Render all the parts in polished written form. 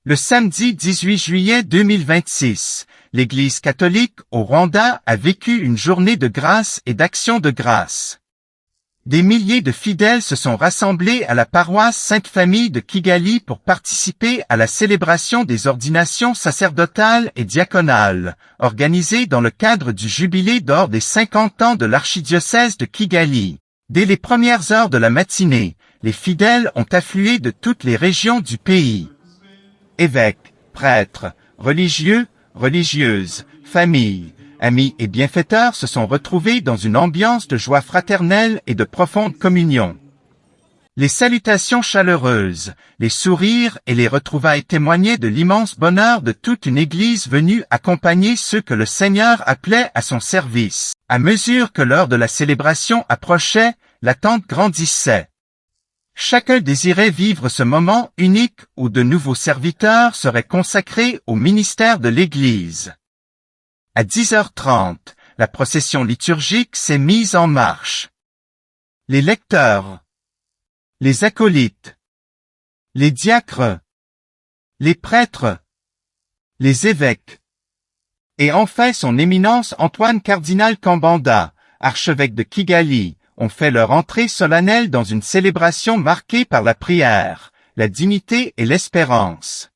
Le samedi 18 juillet 2026, l'Église catholique au Rwanda a vécu une journée de grâce et d'action de grâce. Des milliers de fidèles se sont rassemblés à la paroisse Sainte-Famille de Kigali pour participer à la célébration des ordinations sacerdotales et diaconales, organisée dans le cadre du jubilé d'or des 50 ans de l'archidiocèse de Kigali. Dès les premières heures de la matinée, les fidèles ont afflué de toutes les régions du pays. Évêques, prêtres, religieux, religieuses, familles, amis et bienfaiteurs se sont retrouvés dans une ambiance de joie fraternelle et de profonde communion. Les salutations chaleureuses, les sourires et les retrouvailles témoignaient de l'immense bonheur de toute une Église venue accompagner ceux que le Seigneur appelait à son service. À mesure que l'heure de la célébration approchait, l'attente grandissait. Chacun désirait vivre ce moment unique où de nouveaux serviteurs seraient consacrés au ministère de l'Église. À 10h30, la procession liturgique s'est mise en marche. Les lecteurs, les acolytes, les diacres, les prêtres, les évêques, et enfin son éminence Antoine Cardinal Kambanda, archevêque de Kigali, ont fait leur entrée solennelle dans une célébration marquée par la prière, la dignité et l'espérance.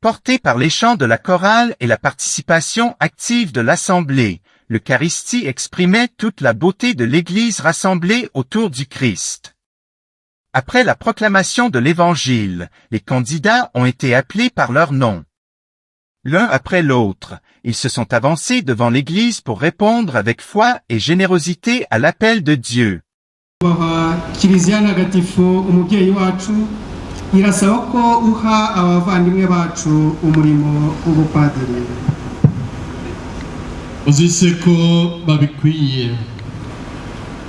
Porté par les chants de la chorale et la participation active de l'assemblée, l'Eucharistie exprimait toute la beauté de l'Église rassemblée autour du Christ. Après la proclamation de l'Évangile, les candidats ont été appelés par leur nom. L'un après l'autre, ils se sont avancés devant l'Église pour répondre avec foi et générosité à l'appel de Dieu. irasaba ko uha abavandimwe bacu umurimo w'ubupadiri. uzise ko babikwiye.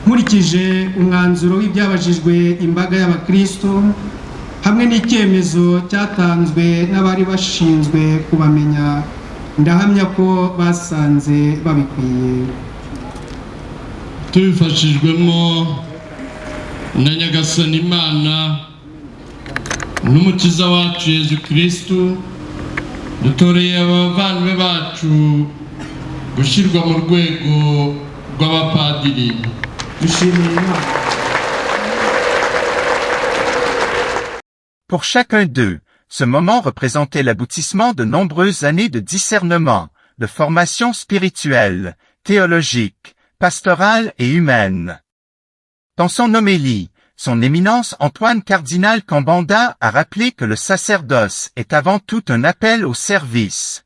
Nkurikije umwanzuro w'ibyabajijwe imbaga y'abakristo hamwe n'icyemezo cyatanzwe n'abari bashinzwe kubamenya, ndahamya ko basanze babikwiye. tubifashijwemo na Nyagasani Imana n'umukiza wacu Yezu Kristo, dutoreye abavandimwe bacu gushyirwa mu rwego rw'abapadiri. Pour chacun d'eux, ce moment représentait l'aboutissement de nombreuses années de discernement, de formation spirituelle, théologique, pastorale et humaine. Dans son homélie, son éminence Antoine Cardinal Kambanda a rappelé que le sacerdoce est avant tout un appel au service.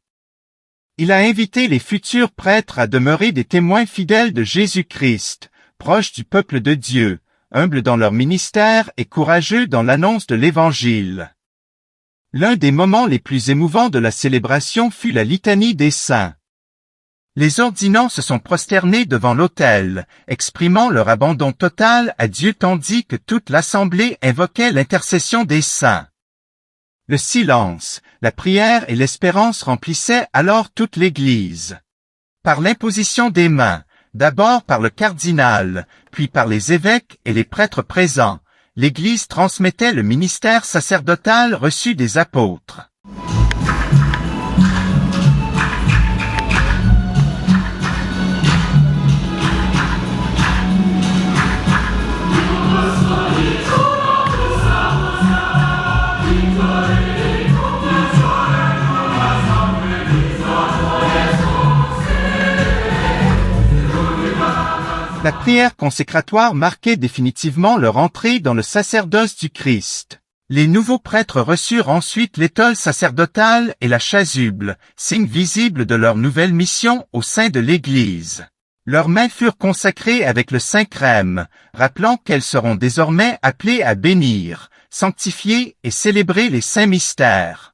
Il a invité les futurs prêtres à demeurer des témoins fidèles de Jésus-Christ, proches du peuple de Dieu, humbles dans leur ministère et courageux dans l'annonce de l'Évangile. L'un des moments les plus émouvants de la célébration fut la litanie des saints. Les ordinants se sont prosternés devant l'autel, exprimant leur abandon total à Dieu tandis que toute l'assemblée invoquait l'intercession des saints. Le silence, la prière et l'espérance remplissaient alors toute l'Église. Par l'imposition des mains, d'abord par le cardinal, puis par les évêques et les prêtres présents, l'Église transmettait le ministère sacerdotal reçu des apôtres. La prière consécratoire marquait définitivement leur entrée dans le sacerdoce du Christ. Les nouveaux prêtres reçurent ensuite l'étole sacerdotale et la chasuble, signe visible de leur nouvelle mission au sein de l'Église. Leurs mains furent consacrées avec le Saint-Crème, rappelant qu'elles seront désormais appelées à bénir, sanctifier et célébrer les saints mystères.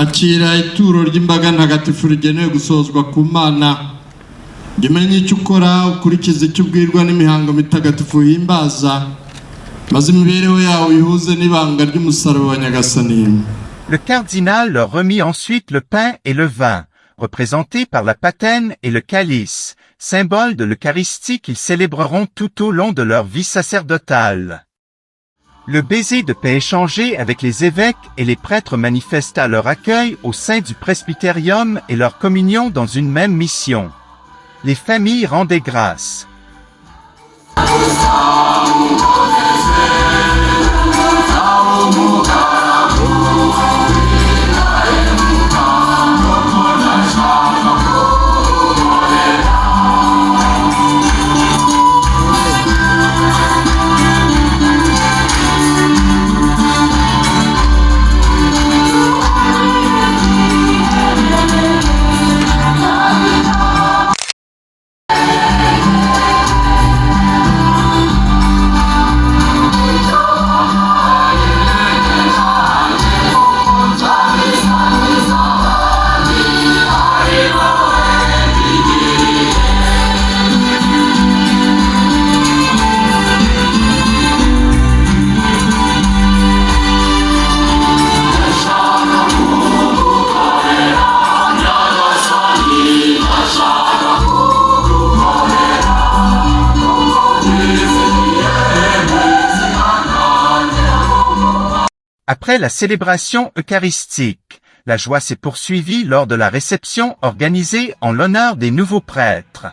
akira ituro ry'imbaga ntagatifu rigenewe gusozwa ku Mana. Gemenye icyo ukora, ukurikize icyo ubwirwa n'imihango mitagatifu himbaza, maze imibereho yawe ihuze n'ibanga ry'umusaraba wa Nyagasani. Le cardinal leur remit ensuite le pain et le vin, représentés par la patène et le calice, symbole de l'Eucharistie qu'ils célébreront tout au long de leur vie sacerdotale. Le baiser de paix échangé avec les évêques et les prêtres manifesta leur accueil au sein du presbytérium et leur communion dans une même mission. Les familles rendaient grâce. Après la célébration eucharistique, la joie s'est poursuivie lors de la réception organisée en l'honneur des nouveaux prêtres.